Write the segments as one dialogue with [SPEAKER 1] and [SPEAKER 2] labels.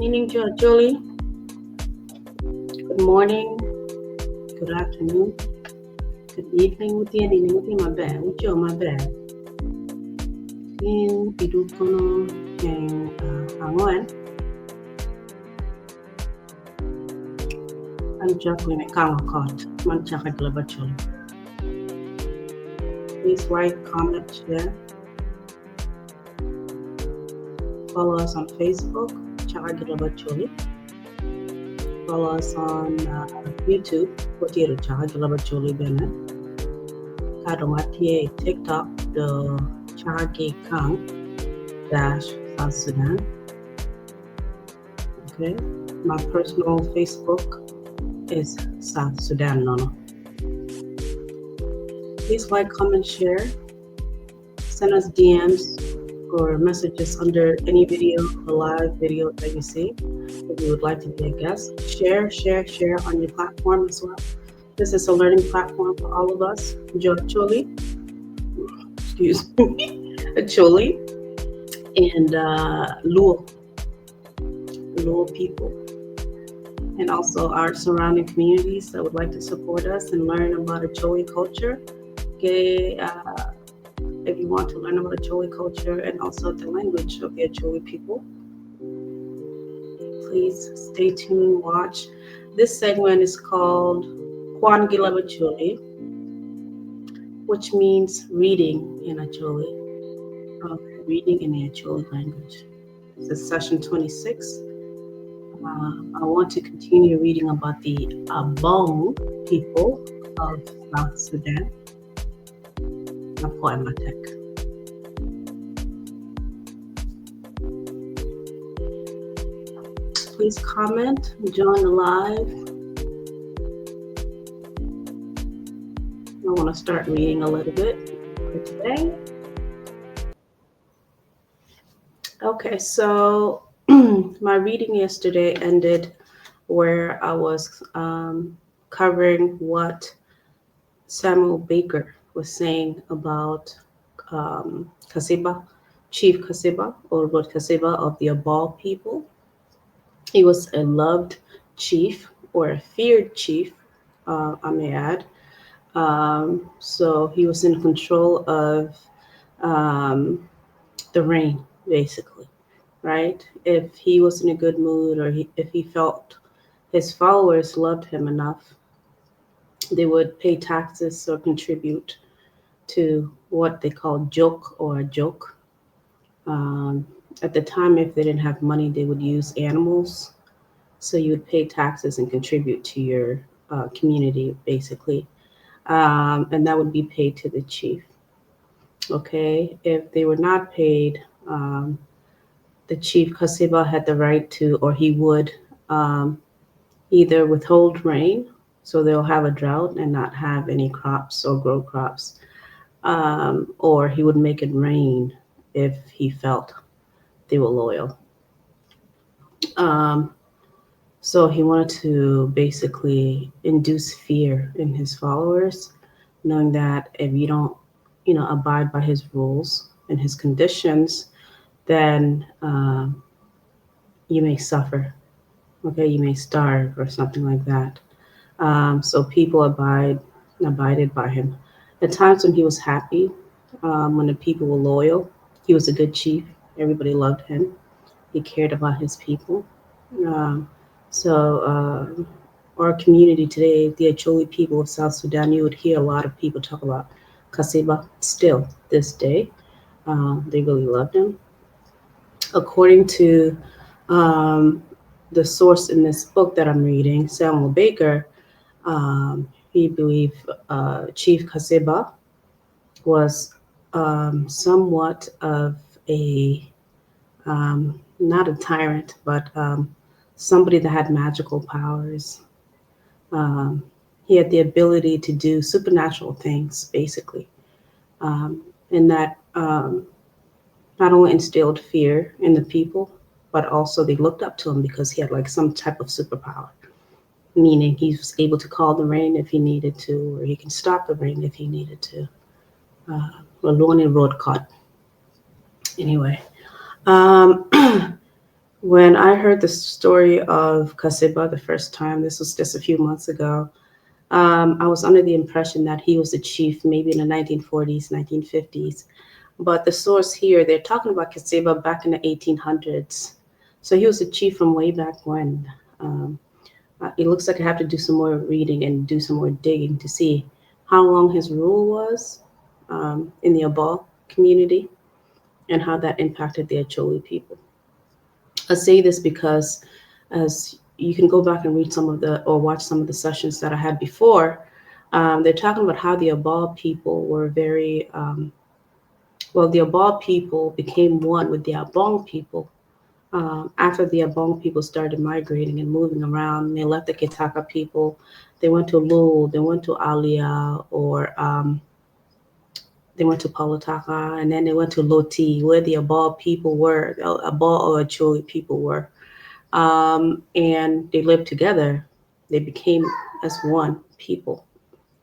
[SPEAKER 1] Evening, Jo Acholi. Good morning, good afternoon, good evening. With the ending, with my bad, with you, my bad. In Pidukono and Angwan, and Jackline Ikang man Chaka Leb Acholi. Please like, comment, share. Follow us on Facebook, Chaka Leb Acholi. Follow us on YouTube, Kotiru Chaka Leb Acholi Bennett. Kadomati TikTok, the Chaka Ikang South Sudan. Okay, my personal Facebook is South Sudan Nono. Please like, comment, share. Send us DMs or messages under any video or live video that you see. If you would like to be a guest, share on your platform as well. This is a learning platform for all of us. Jo Acholi, excuse me, Acholi, and Luo people, and also our surrounding communities that would like to support us and learn about Acholi culture. Okay, if you want to learn about Acholi culture and also the language of the Acholi people, please stay tuned, watch. This segment is called Kwan Leb Acholi, which means reading in Acholi. Reading in the Acholi language. This is session 26. I want to continue reading about the Abong people of South Sudan. Please comment, join the live. I want to start reading a little bit for today. Okay, so my reading yesterday ended where I was covering what Samuel Baker was saying about Kassiba, Chief Kassiba, or Lord Kassiba of the Obbo people. He was a loved chief, or a feared chief, I may add. So he was in control of the reign, basically, right? If he was in a good mood, or if he felt his followers loved him enough, they would pay taxes or contribute to what they call joke or ajog. At the time, if they didn't have money, they would use animals. So you would pay taxes and contribute to your community, basically. And that would be paid to the chief. Okay, if they were not paid, the chief Kassiba had the right to, or he would either withhold rain, so they'll have a drought and not have any crops or grow crops, or he would make it rain if he felt they were loyal. So he wanted to basically induce fear in his followers, knowing that if you don't, abide by his rules and his conditions, then you may suffer. Okay, you may starve or something like that. So people abided by him. At times when he was happy, when the people were loyal, he was a good chief. Everybody loved him. He cared about his people. Our community today, the Acholi people of South Sudan, you would hear a lot of people talk about Kassiba still this day. They really loved him. According to the source in this book that I'm reading, Samuel Baker, he believed Chief Kassiba was somewhat of a, not a tyrant, but somebody that had magical powers. He had the ability to do supernatural things, basically, and that not only instilled fear in the people, but also they looked up to him because he had like some type of superpower, meaning he was able to call the rain if he needed to, or he can stop the rain if he needed to. Road caught. Anyway, When I heard the story of Kassiba the first time, this was just a few months ago, I was under the impression that he was a chief maybe in the 1940s, 1950s. But the source here, they're talking about Kassiba back in the 1800s. So he was a chief from way back when. Um, it looks like I have to do some more reading and do some more digging to see how long his rule was in the Obbo community and how that impacted the Acholi people. I say this because as you can go back and read some of the or watch some of the sessions that I had before, they're talking about how the Abal people were very well. The Abal people became one with the Abong people after the Abong people started migrating and moving around. They left the Kitaka people. They went to Lul. They went to Alia, or they went to Palataka, and then they went to Lotii, where the Abal people were, the Abal or Acholi people were. And they lived together. They became as one people.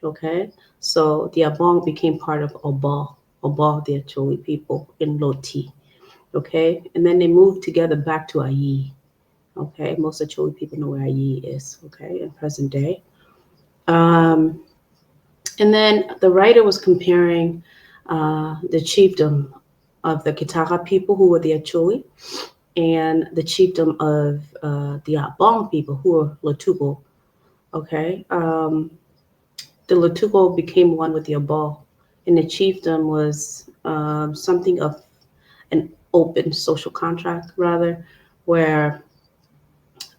[SPEAKER 1] Okay, so the Abong became part of Obbo, the Acholi people in Lotii. Okay, and then they moved together back to Ayii. Okay, most Acholi people know where Ayii is. Okay, in present day. Um, and then the writer was comparing the chiefdom of the Kitaka people, who were the Acholi, and the chiefdom of the Abong people, who were Lotuko. Okay, the Lotuko became one with the Obbo, and the chiefdom was something of an open social contract, rather, where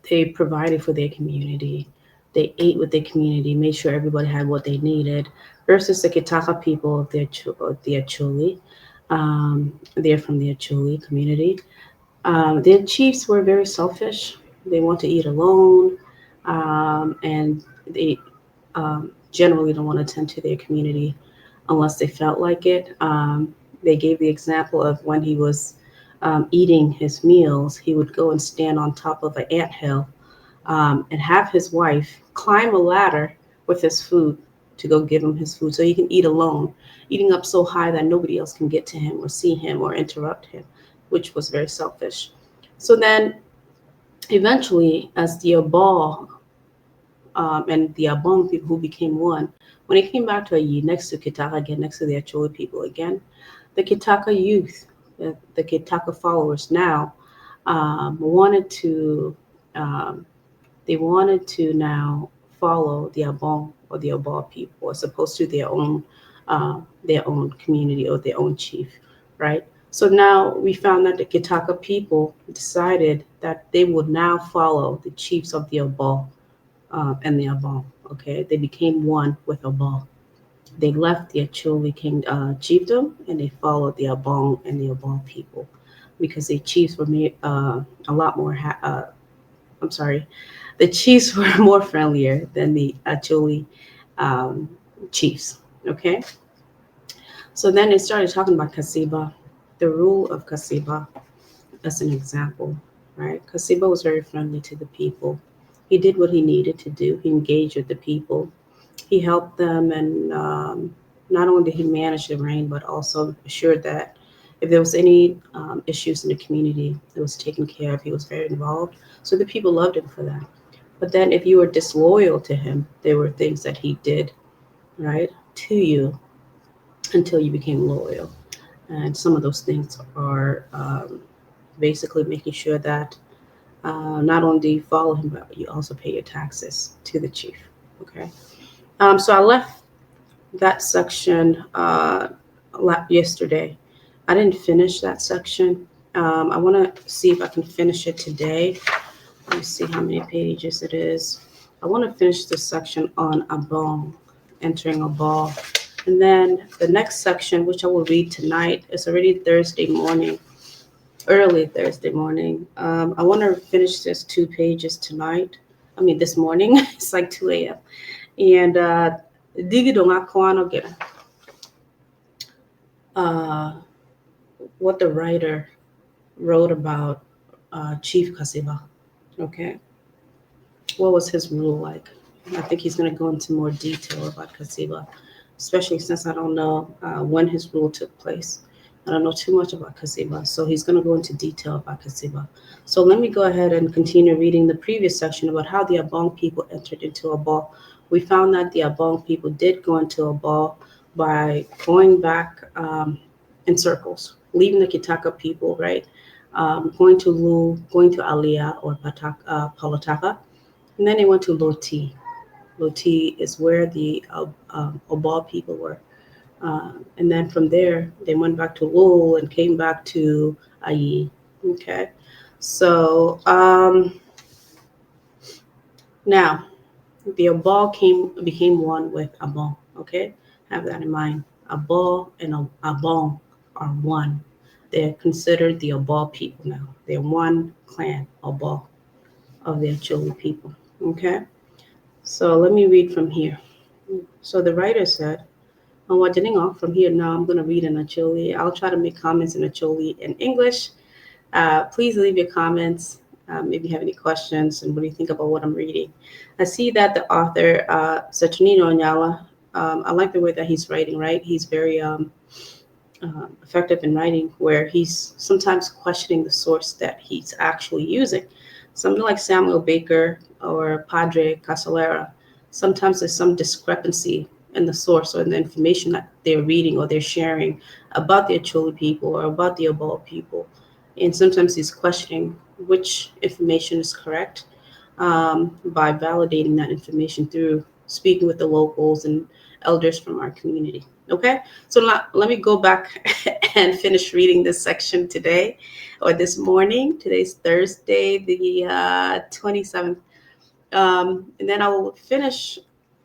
[SPEAKER 1] they provided for their community. They ate with their community, made sure everybody had what they needed. Versus the Kitaka people of the Acholi, they're from the Acholi community. Their chiefs were very selfish. They want to eat alone, and they generally don't want to tend to their community unless they felt like it. They gave the example of when he was eating his meals, he would go and stand on top of an anthill and have his wife climb a ladder with his food to go give him his food so he can eat alone, eating up so high that nobody else can get to him or see him or interrupt him, which was very selfish. So then eventually, as the Obbo and the Abong people who became one, when it came back to Ayii, next to Kitaka again, next to the Acholi people again, the Kitaka youth, the Kitaka followers now wanted to um, they wanted to now follow the Abong or the Obbo people as opposed to their own community or their own chief, right? So now we found that the Kitaka people decided that they would now follow the chiefs of the Obbo and the Abong. Okay, they became one with Obbo. They left the Acholi king chiefdom and they followed the Abong and the Obbo people because the chiefs were made a lot more. I'm sorry, the chiefs were more friendlier than the Acholi um, chiefs. Okay, so then they started talking about Kassiba, the rule of Kassiba as an example, right? Kassiba was very friendly to the people. He did what he needed to do. He engaged with the people. He helped them, and not only did he manage the reign, but also assured that if there was any issues in the community, it was taken care of. He was very involved, so the people loved him for that. But then, if you were disloyal to him, there were things that he did, right, to you until you became loyal. And some of those things are basically making sure that not only do you follow him, but you also pay your taxes to the chief. Okay. So I left that section yesterday. I didn't finish that section. I want to see if I can finish it today. Let me see how many pages it is. I want to finish this section on Abong, entering a ball. And then the next section, which I will read tonight, is already Thursday morning, early Thursday morning. I want to finish this 2 pages tonight. I mean, this morning. It's like 2 a.m. And digidong Kwan again. What the writer wrote about Chief Kassiba. Okay. What was his rule like? I think he's going to go into more detail about Kassiba, especially since I don't know when his rule took place. I don't know too much about Kassiba, so he's going to go into detail about Kassiba. So let me go ahead and continue reading the previous section about how the Abong people entered into Obbo. We found that the Abong people did go into Obbo by going back in circles, leaving the Kitaka people, right? Going to Lu, going to Alia or Palataka, and then they went to Lotii. Lotii is where the Obbo people were. And then from there, they went back to Lowell and came back to Ayii. Okay. So now the Obbo became one with Abong. Okay. Have that in mind. Obbo and Abong are one. They're considered the Obbo people now. They're one clan, Obbo, of the Acholi people. Okay. So let me read from here. So the writer said, I'm watching off from here now. I'm going to read in Acholi. I'll try to make comments in Acholi in English. Please leave your comments. If you have any questions and what do you think about what I'm reading. I see that the author, Saturnino Onyala, I like the way that he's writing, right? He's very effective in writing where he's sometimes questioning the source that he's actually using. Something like Samuel Baker or Padre Casolera, sometimes there's some discrepancy in the source or in the information that they're reading or they're sharing about the Acholi people or about the Obbo people. And sometimes he's questioning which information is correct by validating that information through speaking with the locals and elders from our community. Okay, so let me go back and finish reading this section today or this morning. Today's Thursday, the 27th. And then I will finish,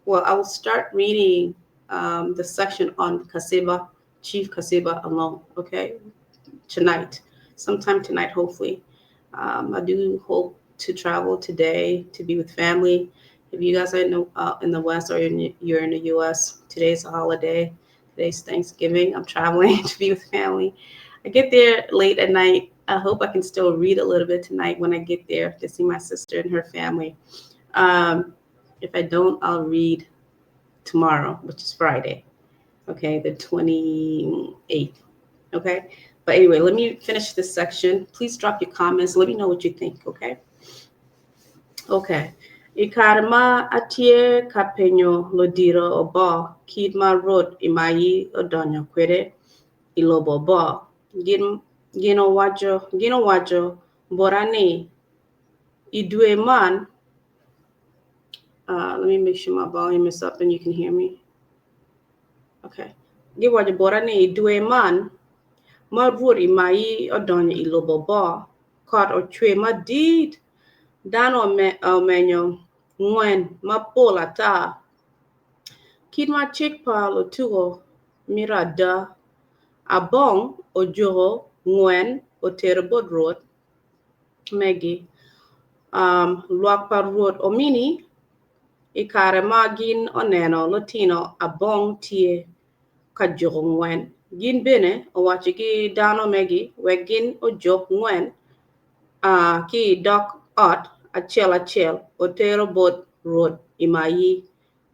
[SPEAKER 1] well, I will start reading the section on Kassiba, Chief Kassiba alone, okay, tonight, sometime tonight, hopefully. I do hope to travel today to be with family. If you guys are in the West or you're in the U.S., today's a holiday. Today's Thanksgiving. I'm traveling to be with family. I get there late at night. I hope I can still read a little bit tonight when I get there to see my sister and her family. If I don't, I'll read tomorrow, which is Friday. Okay, the 28th. Okay, but anyway, let me finish this section. Please drop your comments. Let me know what you think. Okay. Okay. Ikarma atie kapenyo lodiro obo kidma road imayi odonyo kwere ilobo bo gino wajo borani idue man. Let me make sure my volume is up and you can hear me. Okay. Give wajo borani idue man. Marvuri mai odonyo ilobo bo kot ochwe madid dano menyo ngwen mapola ta kidma chikpa Lotuko mirada abong ojoro ngwen oterbod road megi luakpa road omini ikare magin oneno Latino abong tie kajoro ngwen gin bene owachigi dano megi wegin ojok ngwen ki dok ot achiel otero bot road imayi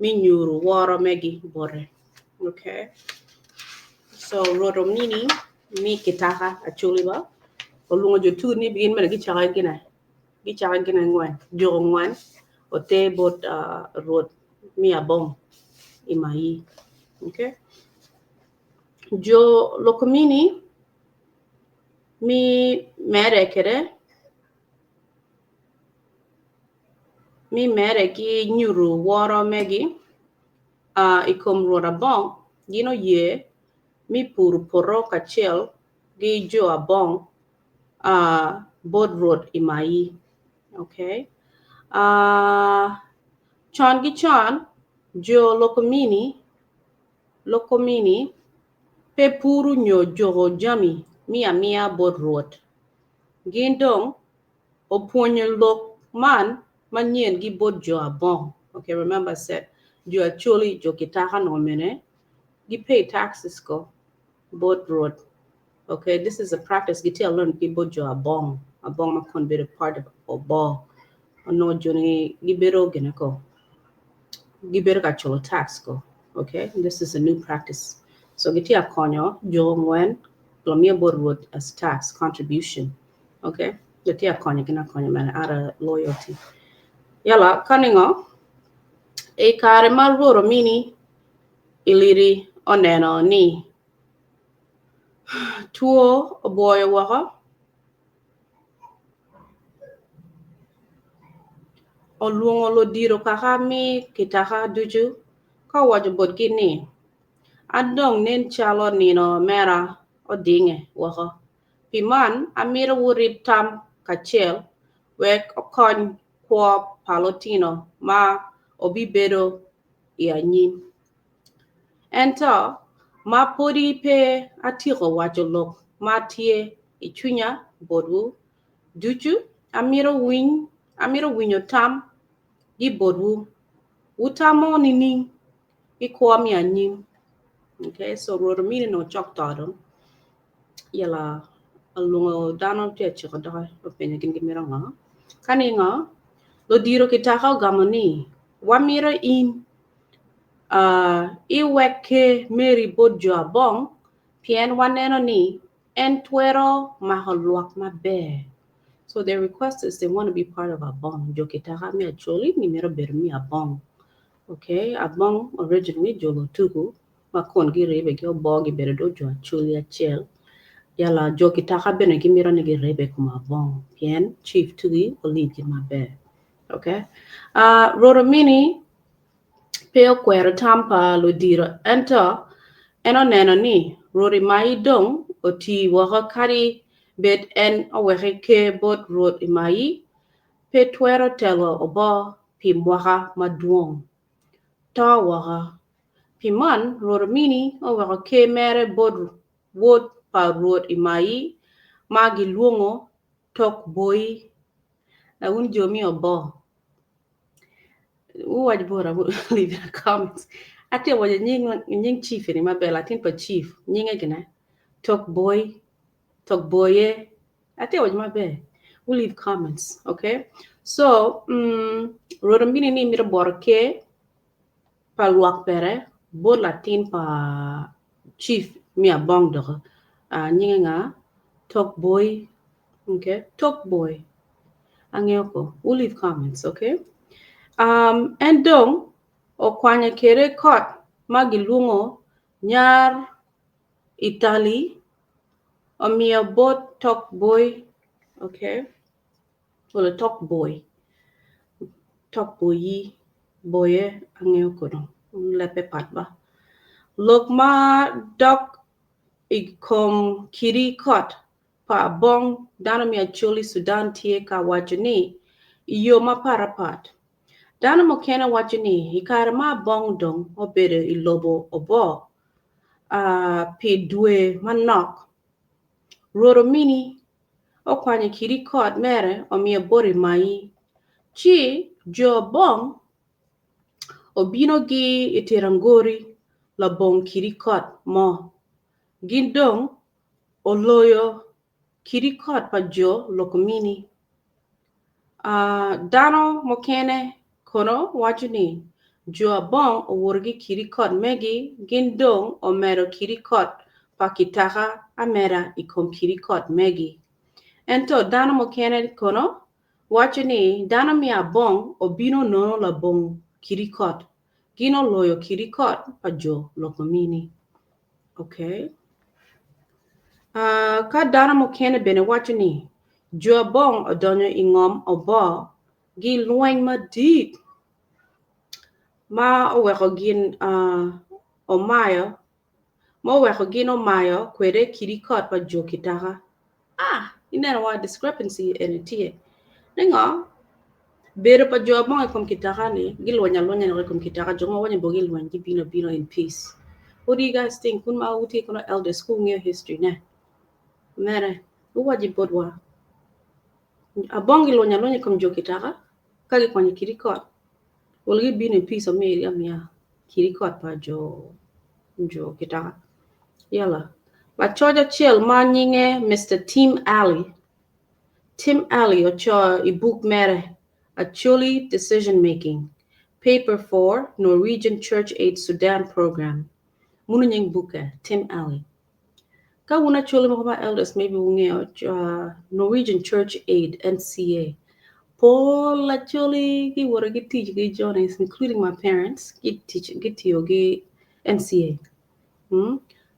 [SPEAKER 1] minyuru woro megi bore. Okay, so road omini mi Kitaka Acholi ba olungo jotu ni bigin mena gi Chaka gina ngwan joro ngwan ote bot road mi Abong imayi. Okay, jo lokomini mi mere kere mi mere ki nyuru woro megi ikom road Abong gino ye mi pur poro kachel gi jo Abong board road imayi. Okay, chon gi chon jo lokomini pe puru nyo jogo jami mia board road gindong opunyo lok man manien gi board jo Abong. Okay, remember I said jo Acholi jo Kitaka no mene gi pay taxes go board road. Okay, this is a practice Gitia learn people jo Abong ma consider a part of Obbo. No joni gibero geneko. Gibero Acholo tax go. Okay, this is a new practice. So Gitia konyo jo ngwen Lamia board would as tax contribution. Okay? The tia konya kina konya man out of loyalty. Yala kaningo e kare maruro mini iliri oneno ni tuo oboyo waka oluongo lodiro kaka mi kitaka duju ka wajo bot gini adong nen chalo nino mera odinge waka piman amira wurip tam kachel wek okony kwa palotino ma obi bedo ianyim ento ma podi pe atiko wacho lok ma tie ichunya bodu duchu amiro winyo tam gi bodu utamo nini ikwa mi anyim. Okay, so Rodomini no chok todum yala alungo dano tia chiko doi openya kin gimira nga kani nga lo diro kitaka gamoni wamira in iweke meri bodjo abong pien waneno ni entwero maholwak mabe. So their request is they want to be part of Abong. Jo Kitaka mi Acholi ni mero ber mi Abong. Okay, Abong originally Jo Lotuko makon gi rebe gi Obbo gi beredo Jo Acholi achel. Yala Jo Kitaka bene gi mero ni gi rebe kuma Abong. Pien chief tugi olid gi mabe. Okay. Rodomini peo kwero tampa lo diro ento eno neno ni Rori Imayi dong oti waka kari bet en aweke ke bot Rod Imayi pe twero telo obo pi mwaka maduong. Ta waka piman Rodomini aweke ke mere bot wot pa Rod Imayi magi luongo Tok-Boye na unjomi Obbo. Uwaj bora leave in the comments. Ati waje nying chief ni mabe Latin pa chief nyinge gina Tok-Boye ati waje mabe. We'll leave comments, okay? So Rodomini ni mira borke pa luak pere bo Latin pa chief mi Abong do nyinge nga Tok-Boye, okay? Tok-Boye angeko. We'll leave comments, okay? Endong okwanya kere kot magilungo nyar Italy omia bot Tok-Boye, okay? Well, Tok-Boye boye angeo kono lepe patba lok ma dok ikom kiri kot pa Abong dano mi Acholi Sudan tie ka wajoni iyo ma parapat dano mo kena wajoni hikara ma Abong dong obere ilobo Obbo pi dwe manok Rodomini okwanya kiri kot mere omia bori Imayi chi Jo Abong obino gi Tirongore la bong kiri kot mo gindong oloyo kiri kot pa Jo Lokomini dano mokene kono wajoni Jo Abong oworgi kiri kot megi gindong omero kiri kot pa Kitaka amera ikom kiri kot megi ento dano mokene kono wajoni dano mi Abong obino nono la bong kiri kot gino loyo kiri kot pa Jo Lokomini. Okay. Ka dano mokene bene wajoni Jo Abong odonyo ingom Obbo gi lueng madit ma oweko gin omayo kwere kiri kot pa Jo Kitaka ineno wa discrepancy enitie ningo bero pa Jo Abong ikom Kitaka ni gilwanya ni ikom Kitaka jongo wanya bogi lwany gi bino in peace. What do you guys think? Kun ma uti kono elder school near history ne mere uwaji bodwa Abong gilwanya ikom Jo Kitaka kagi kwanya kiri kot will gi bino in peace omeri amia kiri kot pa Jo Kitaka yala ba choja chiel ma nyinge Mr. Tim Alley ocho book mere Acholi Decision Making Paper for Norwegian Church Aid Sudan Program. Mununying buke Tim Alley. Ka una chole mo ba elders maybe unge Norwegian Church Aid NCA. Paul actually gi wara gi teach gi journalists, including my parents, get to yogi NCA.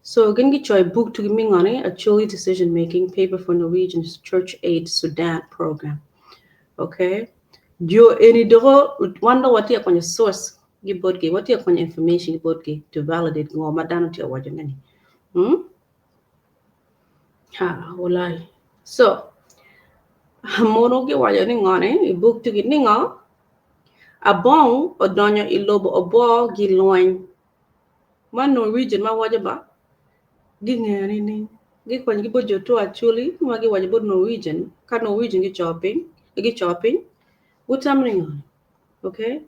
[SPEAKER 1] So again get your book to me on it, Acholi decision making paper for Norwegian Church Aid Sudan program. Okay. Jo any dogo wonder what you on your source give bodge, what you on information you bodge to validate ngo madano to your wajangani. Ha walai. So mono gi wajani ngone, book to get ningo. Abong odonyo ilobo obo gi loin. Man Norwegian ma wajaba. Gi ngani ni. Gi kwan gi bojo to actually ma gi wajabo Norwegian. Ka Norwegian gi chopping. Utamni ngani. Okay?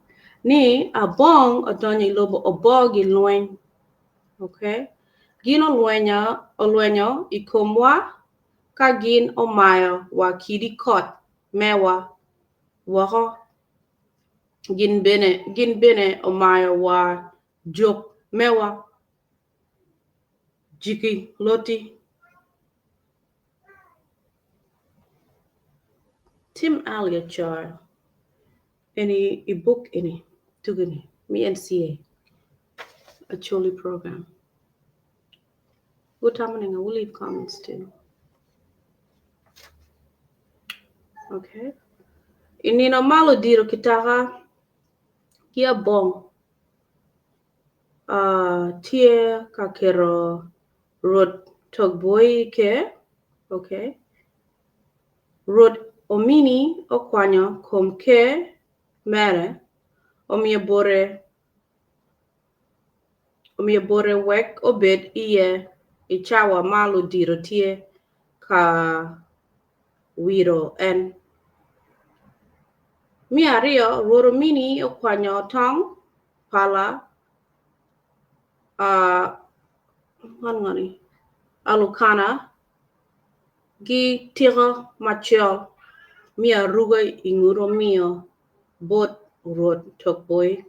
[SPEAKER 1] Ni abong odonyo ilobo obo gi loin. Okay? Gino olwenyo ikomwa ka gin omayo wa kidi kot mewa wako gin bene omayo wa jok mewa jiki Lotii. Tim Aliachar any book any tugani me NCA Acholi program. Good happening, I will leave comments too. Okay. Inino malo diro Kitaka kia bong tie kakero rod Tok-Boye ke. Okay. Rod Omini okwanyo kom ke mere omie bore wek obed iye ichawa malo diro tie ka wiro en. Mi ario Rod Omini okwanyo tong pala alukana gi tiro machiol mi aruga inguro mio bot Rod Tok-Boye.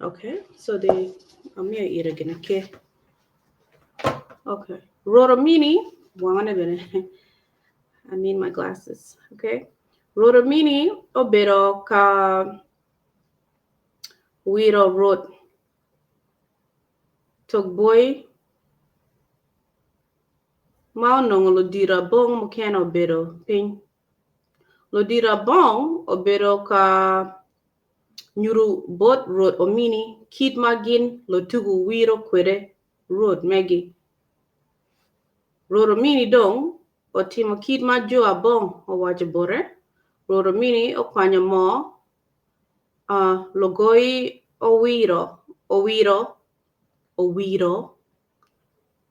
[SPEAKER 1] Okay, so I'm here eat again, okay? Okay, Rod Omini, I need my glasses, okay? Rod Omini obero ka wiro Rod Tok-Boye mao nongo lodira bong mokena obero ping. Lodira bong obero ka nyuru bot Rod Omini kid magin Lotuko wiro kwere Rod Megi. Rod Omini dong otimo kid ma Jo Abong owacho bore. Rod Omini okwanyo mo logoi owiro.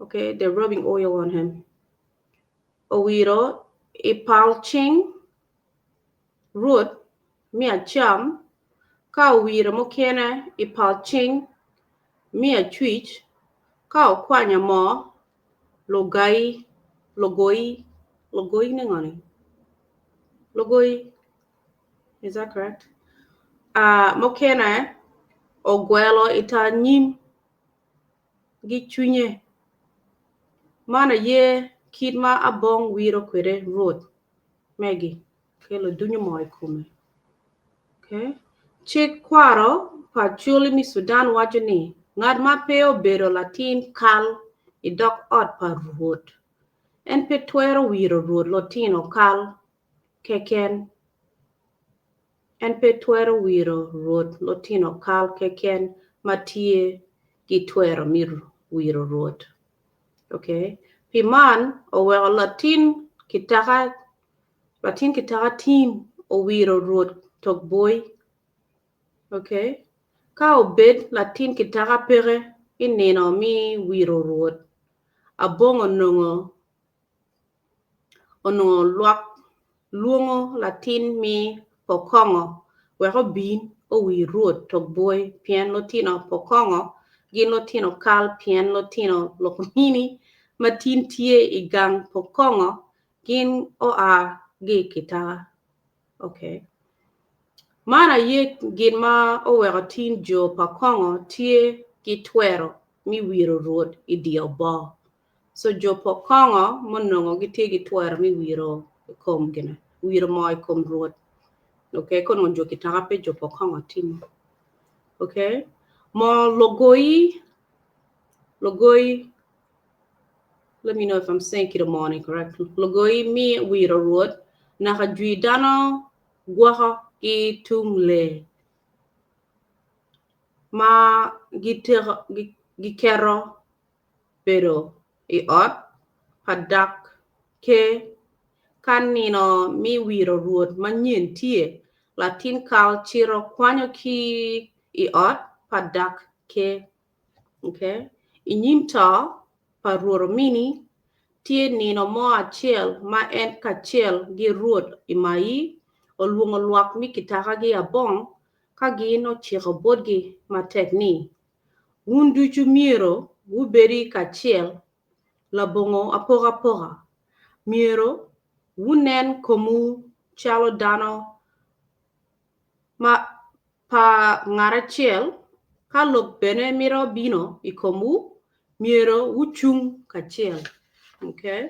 [SPEAKER 1] Okay, they're rubbing oil on him. Owiro ipalching Rod mia cham ka owiro mokene ipalching mia twitch ka okwanyo mo logoi nengani. Logoi, is that correct? Mokene Okello ita nyim gi chunye. Mana ye kid ma abong wiro kwere Rod Megi. Okay, lo dunyo mo kume. Okay. Chik kwaro pa chuli mi Sudan wacho ni ngad ma peo bero Latin kal idok ot pa Rod. En pe twero wiro Rod Lotino kal keken. En pe twero wiro Rod Lotino kal keken matie gi twero mir wiro Rod. Okay. Piman owe Latin Kitaka team owiro Rod Tok-Boye. Okay. Ka obed Latin Kitaka pere ineno mi wiro Rod. Abong onongo luongo Latin mi pokongo weko bin owi Rod Tok-Boye pien Lotino pokongo gin Lotino kal pien Lotino Lokomini matin tie igang pokongo gin oa gi Kitaka. Okay. Mana ye gin ma oweko tin Jo pokongo tie ki twero mi wiro ruot idio bo. So jopo kongo monongo gitegi twero mi wiro kom gina. Wiro moi kom ruot. Okay, kono jo Kitaka pe jopo kongo timo. Okay? Mo logoi, let me know if I'm saying Kidomoni correctly. Logoi mi wiro ruot naka jui dano guaha ki tumle. Ma gikero pero I ot padak ke kanino mi wiro ruot manyin tie latin kal chiro kwanyo ki I ot padak ke. Okay? Inyim ta paruro mini tie nino mo achiel ma en kachiel gi ruot Imayi oluongo luak mi Kitaka gi Abong ka gino chiko bodgi matekni. Wunduchu miero wuberi kachiel labongo apoga. Miero wunen komu chalo dano ma pa ngarachiel ka lok bene miro bino ikomu miero wuchung kachiel. Okay?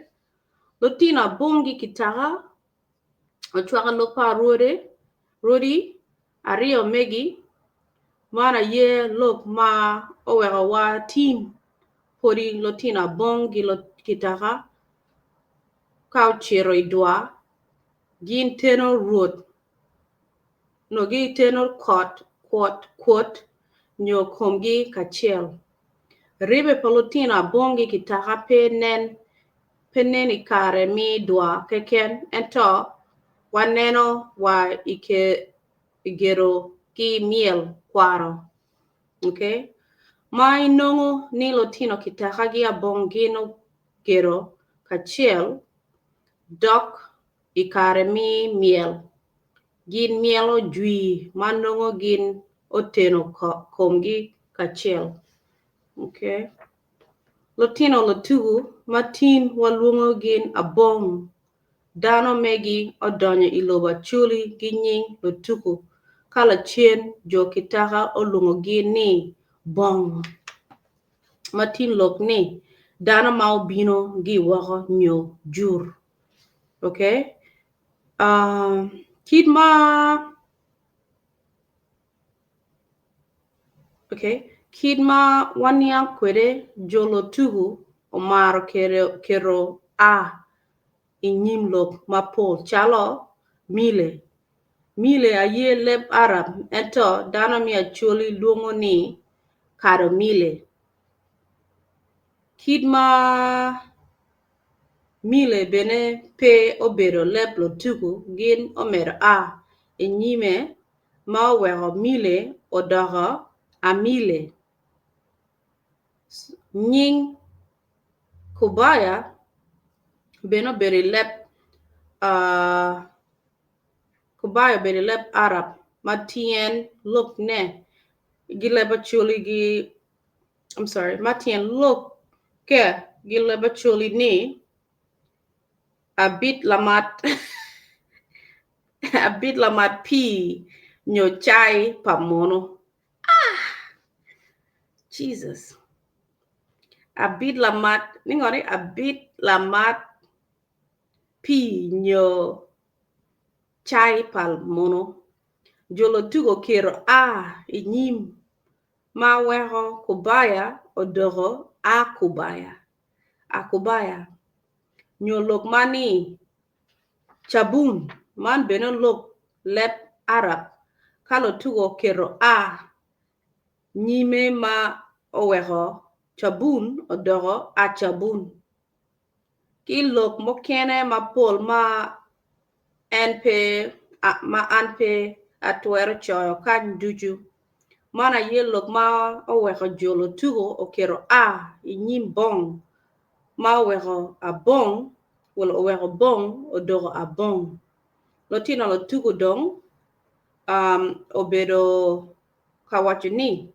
[SPEAKER 1] Lotina bongi Kitaka ochwaka lopa rodi ario megi mana ye lok ma owega wa team pori Lotina bongi Kitaka kau chero idwa gin tenor road no gi tenor quote nyo komgi kachiel ribe Lotina bongi Kitaka penen ikare mi dwa keken ento waneno wa igero ki miel kwaro. Okay? Mai nongo ni Lotino Kitaka gi Abong gino gero kachiel dok ikare mi miel. Gin mielo jui manongo gin oteno komgi kachiel. Okay? Lotino Lotuko matin walungo gin Abong. Dano megi odonyo I Leb Acholi gi nying Lotuko kala chien Jo Kitaka olungo gi ni bong. Matin lok ni dano ma obino gi wako nyo jur. Okay? Kidma wanyang kwede Jo Lotuko omaro kero inyim lok mapol chalo mile aye leb Arab ento dano mi Acholi luongo ni karo mile. Kidma mile bene pe obedo leb Lotuko gin omero inyime ma oweko mile odoko amile. Nying kubaya bene obedo leb kubaya obedo leb Arab matien look ne gi Leb Acholi gi matien look ke gi Leb Acholi ni abit lamat pi nyo chai pamono. Jesus. Abit lamat pi nyo chai pamono. Jo Lotuko kero inyim ma weko kubaya odoro akubaya. Nyo lok mani chabun man beno lok leb Arab ka Lotuko kero nyime ma oweko chabun odoro achabun. Ki lok mokene mapol ma anpe atwero choyo kan duju. Mana ye lok ma oweko Jo Lotuko okero inyim bong ma oweko Abong oweko bong odoro Abong. Lotina Lotuko dong obedo kawacho ni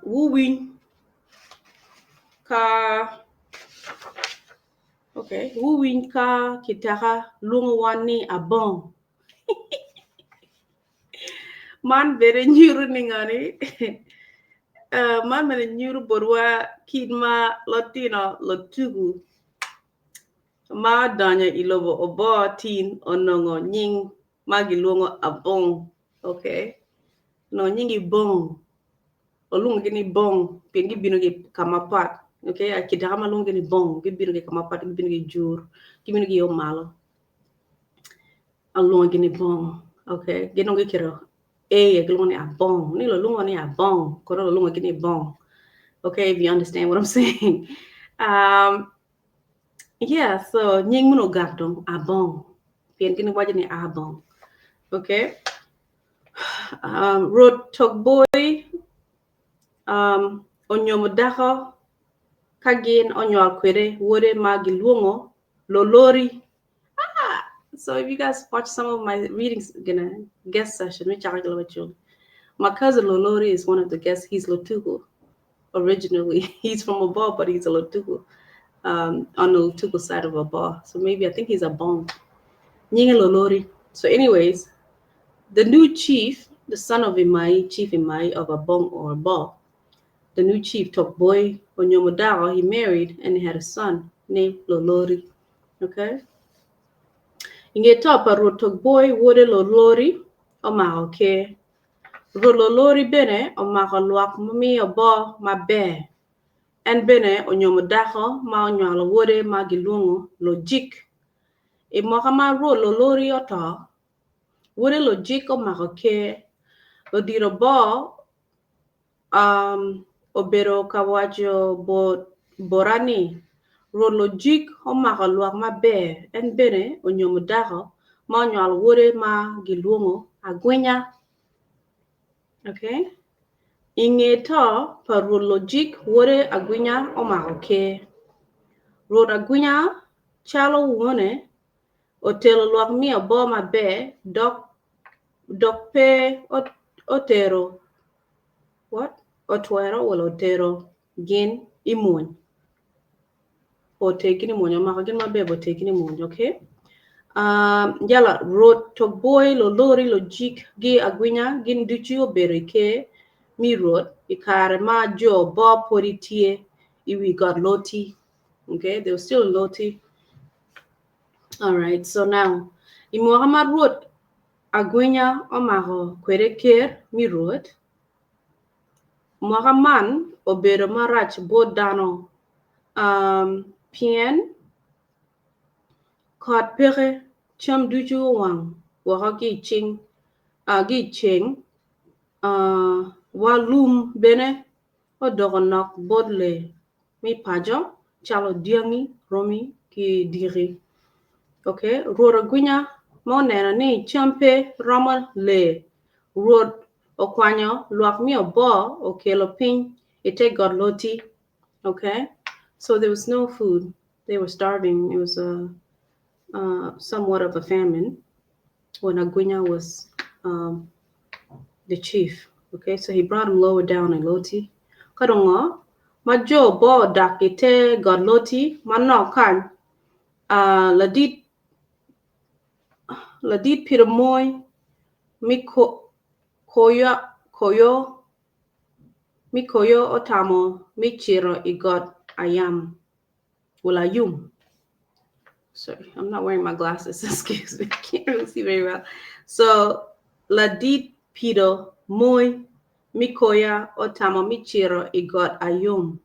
[SPEAKER 1] wuwin ka Kitaka luongo wan ni Abong. man bere nyuru ningani. Man mene nyuru borwa kidma Latino Lotuko. Ma danya ilobo obo tin onongo nying magilongo Abong. Okay. No nyingi bong. Olungo gini bong. Pengi bino gi kamapat. Okay. Kitaka malungo gini bong. Gibino gi kamapat. Gibino gi jur. Gibino gi yomalo. Alungo gini bong. Okay. Gino gi kiro. Gilungo ni Abong. Nilo lungo ni Abong. Kono lungo gini bong. Okay. If you understand what I'm saying. Yeah, so nying muno gardong Abong. Pien kini waja ni Abong. Okay. Road Tok-Boye onyomudaho kagin onyo kwere wore magilwongo lolori. So if you guys watch some of my readings, gonna guest session, my cousin Lolori is one of the guests. He's Lotuko originally. He's from Obbo, but he's a Lotuko on the Lotuko side of Obbo. So maybe I think he's a bong. Nyinga Lolori. So anyways, the new chief, the son of Imayi, Chief Imayi of Abong or Obbo, the new chief Tok-Boye Onyomodaro, he married and he had a son named Lolori. Okay? Inge topa ro Tok-Boye wode Lolori o maoke. Ro Lolori bene o mako luak mami Obbo ma be. En bene Onyomodaro ma onyalo wode ma gilungo lojik. E moka ma ro Lolori oto wode lojik o maoke. Odiro bo obero kawajo borani ro lojik o mako luak ma be en bene Onyomodaro ma onyalo wode ma gilungo Agwinya. Okay? Inge to pa ro lojik wode Agwinya o maoke. Ro Agwinya chalo wone otelo luak mi Obbo ma be dok pe otero. What? Otwero wala otero gin imuny. Otegini muny omako gin ma be otegini muny, okay? Yala ro Tok-Boye Lolori lojik gi Agwinya gin duchi obere ke mi rot ikare ma jo Obbo poritie iwi got Lotii. Okay, they were still in Lotii. All right, so now Muhammad wrote Agwinya omako kwere ker mi rot. Muhammad obero marach bodano pien kot pere cham duju wang waka gi ching walum bene odogonok bodle mi pajo chalo diangi romi ki diri. Okay, Rora Agwinya mo nena ni champe rama le rod okwanyo luak mi Obbo Okello pin ite got Lotii. Okay, so there was no food. They were starving. It was somewhat of a famine when Agwinya was the chief. Okay, so he brought him lower down in Lotii. Kadongo majo Obbo dak ite got Lotii manno kan ladit piramoy mi koyo otamo mi chiro igot ayam. Well, ayum. Sorry, I'm not wearing my glasses. Excuse me. I can't really see very well. So, ladit pido moy mikoya otamo michiro igot ayum.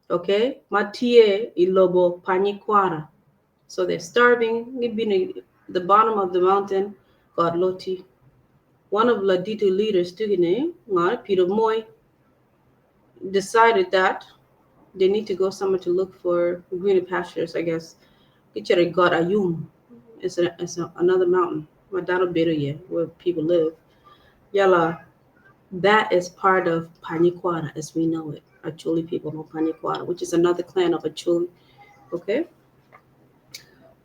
[SPEAKER 1] Okay? Matie ilobo panikwara. So they're starving. The bottom of the mountain got Lotii. One of Laditu leaders, Tugine, Peter Moy, decided that they need to go somewhere to look for greener pastures, I guess. Kichere got Ayum. It's another mountain. Madano Beruye, where people live. Yala, that is part of Panikwara as we know it. Acholi people know Panikwara, which is another clan of Acholi. Okay?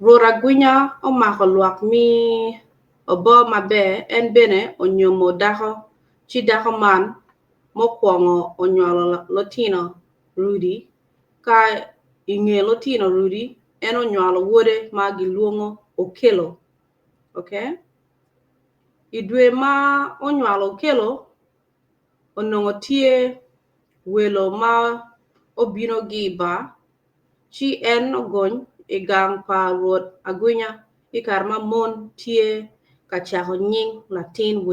[SPEAKER 1] Roragwinya omakaluak mi Obbo mabe en bene onyomo daho chidaho man mokwongo onywalo Lotino Rudy ka inge Lotino Rudy en onywalo wuode ma giluongo Okello. Okay? idwe ma onywalo Okello onongo tie welo ma obino gi ba chi en ogony igang pa ruoth Agwinya ikar ma mon tie kachako nying Latin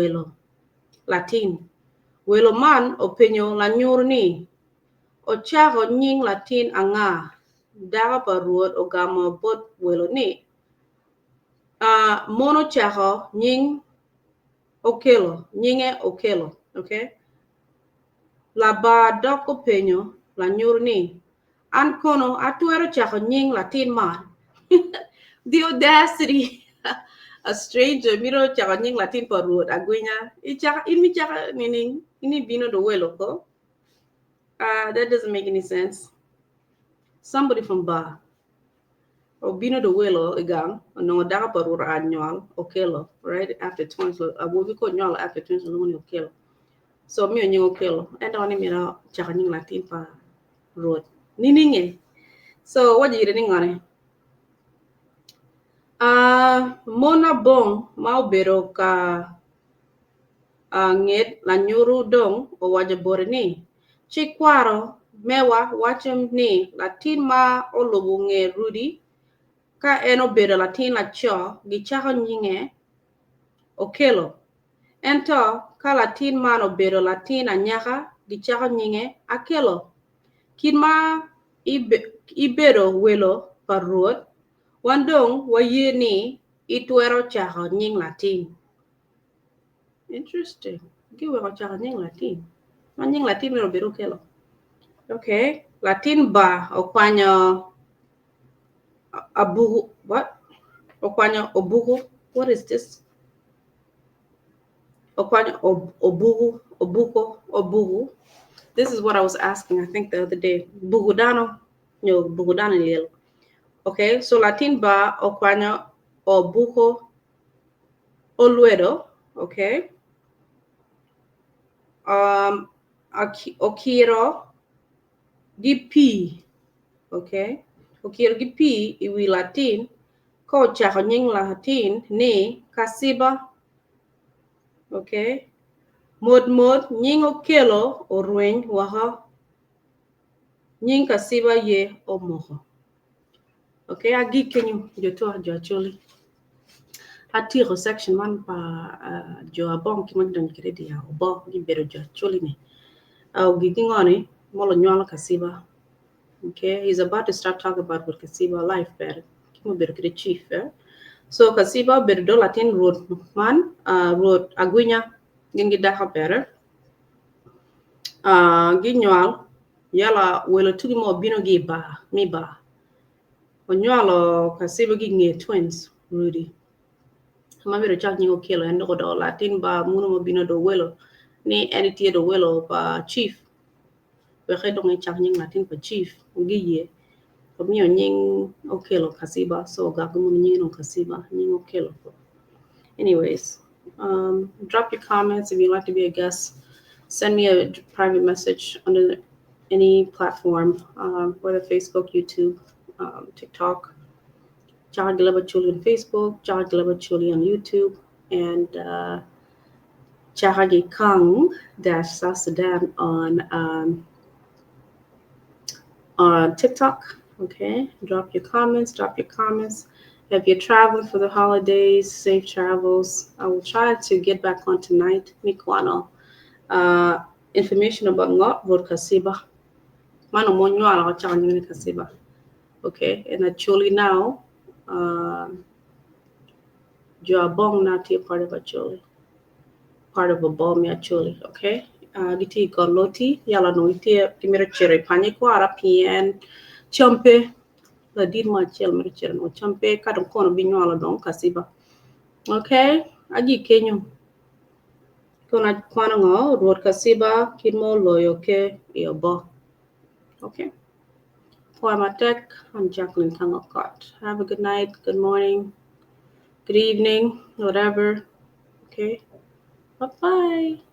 [SPEAKER 1] welo man openyo lanyur ni ochako nying Latin anga daga pa ruoth ogamo bot welo ni mon ochako nying Okello nyinge Okello, okay? La ba dok openyo lanyur ni an kono atwero chako nying Latin man. The audacity. A stranger miro chako nying Latin pa ruoth Agwinya. Ini chaka meaning ini bino do welo ko. That doesn't make any sense. Somebody from Ba. Obino do welo igang no daga pa ruoth anyol Okello, right? After twins we ko nyol after twins no Okello. So mi nying Okello and oni mira chaka nying Latin pa ruoth. Nininge. So what you reading on it? Mona bong mau bero ka nged la nyuru dong o waja bore ni chikwaro mewa wacham ni Latin ma olobu nge rudi ka eno bero Latin la cho gichako nyinge Okello ento ka Latin man obero Latin anyaka gichako nyinge Okello kidma ibero welo paruot wandong waye ni itwero chako nying Latin. Interesting. Give a chako nying Latin. Nying Latin will be Okello. Okay. Latin ba okwanyo abugu. What? Okwanyo obugu. What is this? Okwanyo obugu. This is what I was asking, I think, the other day. Bugudano. No, bugudano lil. Okay, so Latin ba okwanyo obuko olwedo, okay? Okiro gipi, okay? Okiro gipi iwi Latin ko chako nying Latin ni Kassiba, okay? Mod nying Okello orweny waha nying Kassiba ye omoho. Okay, agi kenyu Jo Acholi. Atiro section man pa Jo Abong ki magdan kredi ya Obbo gi bero Jo Acholi ni. Gigingoni molo nyola Kassiba. Okay, he's about to start talking about what Kassiba life better. Kimo bero kredi chief. So Kassiba bero do Latin road man road Agwinya gingi daha better. Ginyol yala welo tugi mo bino gi ba mi ba. Onyalo Kassiba gi nge twins Rudy. Mabiro chak nying Okello and do Latin ba muno mo bino do welo ni editie do welo pa chief. We hedo ngi chak nying Latin pa chief gi ye. Komiyo nying Okello Kassiba so gagumu nying no Kassiba nying Okello. Anyways, drop your comments if you'd like to be a guest. Send me a private message under any platform, whether Facebook, YouTube, TikTok. Leb Acholi on Facebook, Leb Acholi on YouTube, and Jackline Ikang South Sudan on TikTok. Okay, drop your comments. If you're traveling for the holidays, safe travels. I will try to get back on tonight. Mikwano. Information about Ngot Road Kassiba. Mano monyo ala changing Kassiba. Okay, and Acholi now. Jo Abong now to part of Acholi. Part of Obbo Acholi, okay? Giti ko Lotii, yala no iti kimera chere panye ko ara pien champe la dir ma chel mera chere no champe kadon kono binyo ala don Kassiba. Okay? Aji kenyo. Kona kwana ngo road Kassiba kimo loyo ke Obbo. Okay? For my tech, I'm Jackline Ikang. Have a good night, good morning, good evening, whatever. Okay? Bye-bye.